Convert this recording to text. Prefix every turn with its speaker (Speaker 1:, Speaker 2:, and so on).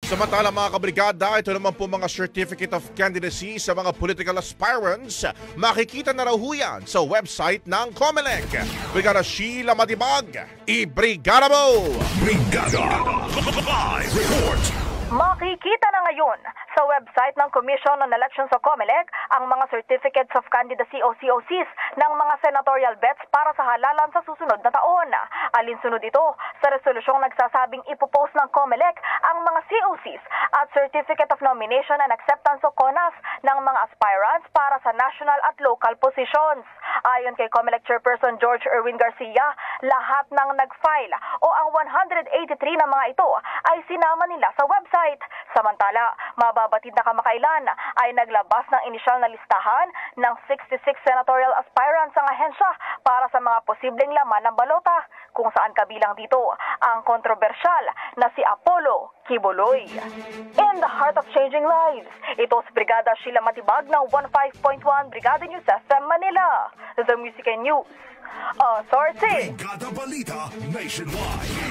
Speaker 1: Samantala mga kabrigada, ito naman po mga Certificate of Candidacy sa mga political aspirants. Makikita na raw ho yan sa website ng COMELEC. Brigada Sheila Matibag, i-brigada mo!
Speaker 2: Brigada Live Report.
Speaker 3: Makikita na ngayon sa website ng Commission on Elections o COMELEC ang mga Certificates of Candidacy o COCs ng mga senatorial bets para sa halalan sa susunod na taon. Alinsunod ito sa resolusyong nagsasabing ipopost ng COMELEC ang mga COCs at Certificate of Nomination and Acceptance o CONAS ng mga aspirants para sa national at local positions. Ayon kay COMELEC Chairperson George Erwin Garcia, lahat ng nag-file o ang 183 na mga ito ay sinama nila sa website. Samantala, mababatid na kamakailan ay naglabas ng inisyal na listahan ng 66 senatorial aspirants ang ahensya para sa mga posibleng laman ng balota, kung saan kabilang dito ang kontrobersyal na si Apollo Kibuloy. In the heart of changing lives, ito si Brigada Sheila Matibag ng 15.1 Brigada News FM Manila, The Music and News Authority.
Speaker 2: Brigada Balita Nationwide.